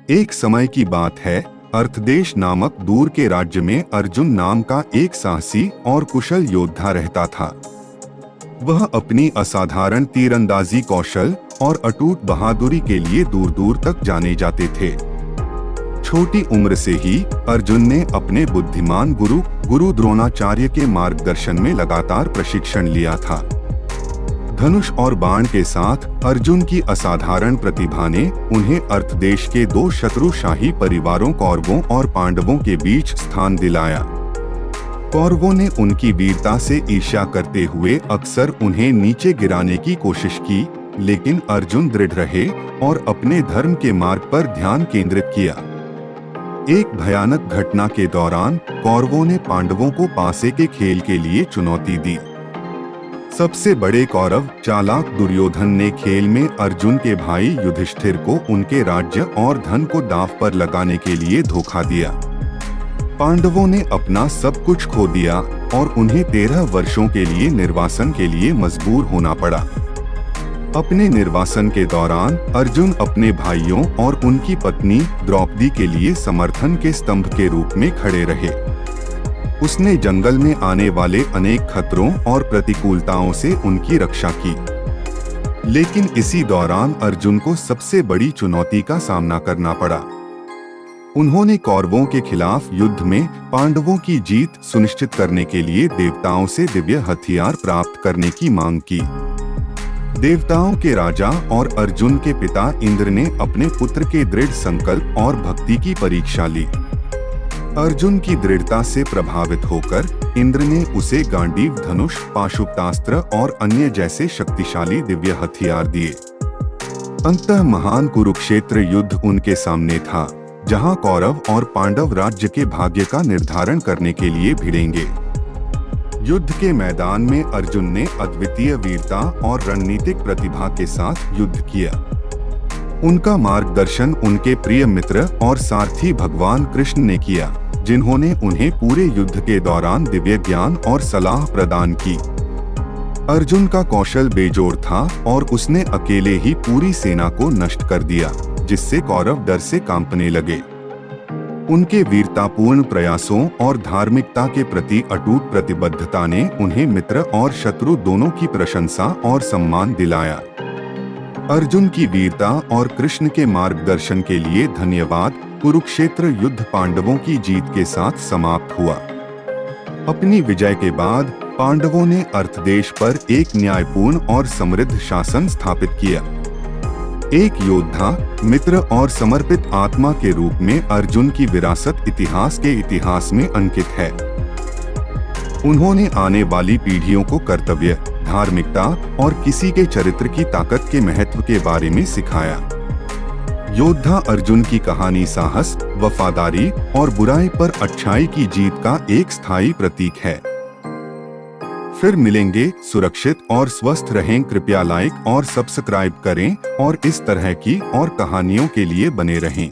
एक समय की बात है, अर्थदेश नामक दूर के राज्य में अर्जुन नाम का एक साहसी और कुशल योद्धा रहता था। वह अपनी असाधारण तीरंदाजी कौशल और अटूट बहादुरी के लिए दूर दूर तक जाने जाते थे। छोटी उम्र से ही अर्जुन ने अपने बुद्धिमान गुरु द्रोणाचार्य के मार्गदर्शन में लगातार प्रशिक्षण लिया था। धनुष और बाण के साथ अर्जुन की असाधारण प्रतिभा ने उन्हें अर्थदेश के दो शत्रुशाही परिवारों कौरवों और पांडवों के बीच स्थान दिलाया। कौरवों ने उनकी वीरता से ईर्ष्या करते हुए अक्सर उन्हें नीचे गिराने की कोशिश की, लेकिन अर्जुन दृढ़ रहे और अपने धर्म के मार्ग पर ध्यान केंद्रित किया। एक भयानक घटना के दौरान कौरवों ने पांडवों को पासे के खेल के लिए चुनौती दी। सबसे बड़े कौरव चालाक दुर्योधन ने खेल में अर्जुन के भाई युधिष्ठिर को उनके राज्य और धन को दांव पर लगाने के लिए धोखा दिया। पांडवों ने अपना सब कुछ खो दिया और उन्हें 13 वर्षों के लिए निर्वासन के लिए मजबूर होना पड़ा। अपने निर्वासन के दौरान अर्जुन अपने भाइयों और उनकी पत्नी द्रौपदी के लिए समर्थन के स्तंभ के रूप में खड़े रहे। उसने जंगल में आने वाले अनेक खतरों और प्रतिकूलताओं से उनकी रक्षा की। लेकिन इसी दौरान अर्जुन को सबसे बड़ी चुनौती का सामना करना पड़ा। उन्होंने कौरवों के खिलाफ युद्ध में पांडवों की जीत सुनिश्चित करने के लिए देवताओं से दिव्य हथियार प्राप्त करने की मांग की। देवताओं के राजा और अर्जुन के पिता इंद्र ने अपने पुत्र के दृढ़ संकल्प और भक्ति की परीक्षा ली। अर्जुन की दृढ़ता से प्रभावित होकर इंद्र ने उसे गांडीव, धनुष, पाशुपतास्त्र और अन्य जैसे शक्तिशाली दिव्य हथियार दिए। अंततः महान कुरुक्षेत्र युद्ध उनके सामने था, जहां कौरव और पांडव राज्य के भाग्य का निर्धारण करने के लिए भिड़ेंगे। युद्ध के मैदान में अर्जुन ने अद्वितीय वीरता और रणनीतिक प्रतिभा के साथ युद्ध किया। उनका मार्गदर्शन उनके प्रिय मित्र और सारथी भगवान कृष्ण ने किया, जिन्होंने उन्हें पूरे युद्ध के दौरान दिव्य ज्ञान और सलाह प्रदान की। अर्जुन का कौशल बेजोड़ था और उसने अकेले ही पूरी सेना को नष्ट कर दिया, जिससे कौरव डर से कांपने लगे। उनके वीरतापूर्ण प्रयासों और धार्मिकता के प्रति अटूट प्रतिबद्धता ने उन्हें मित्र और शत्रु दोनों की प्रशंसा और सम्मान दिलाया। अर्जुन की वीरता और कृष्ण के मार्गदर्शन के लिए धन्यवाद। कुरुक्षेत्र युद्ध पांडवों की जीत के साथ समाप्त हुआ। अपनी विजय के बाद पांडवों ने अर्थदेश पर एक न्यायपूर्ण और समृद्ध शासन स्थापित किया। एक योद्धा, मित्र और समर्पित आत्मा के रूप में अर्जुन की विरासत इतिहास के इतिहास में अंकित है। उन्होंने आने वाली पीढ़ियों को कर्तव्य, धार्मिकता और किसी के चरित्र की ताकत के महत्व के बारे में सिखाया। योद्धा अर्जुन की कहानी साहस, वफादारी और बुराई पर अच्छाई की जीत का एक स्थायी प्रतीक है। फिर मिलेंगे। सुरक्षित और स्वस्थ रहें। कृपया लाइक और सब्सक्राइब करें और इस तरह की और कहानियों के लिए बने रहें।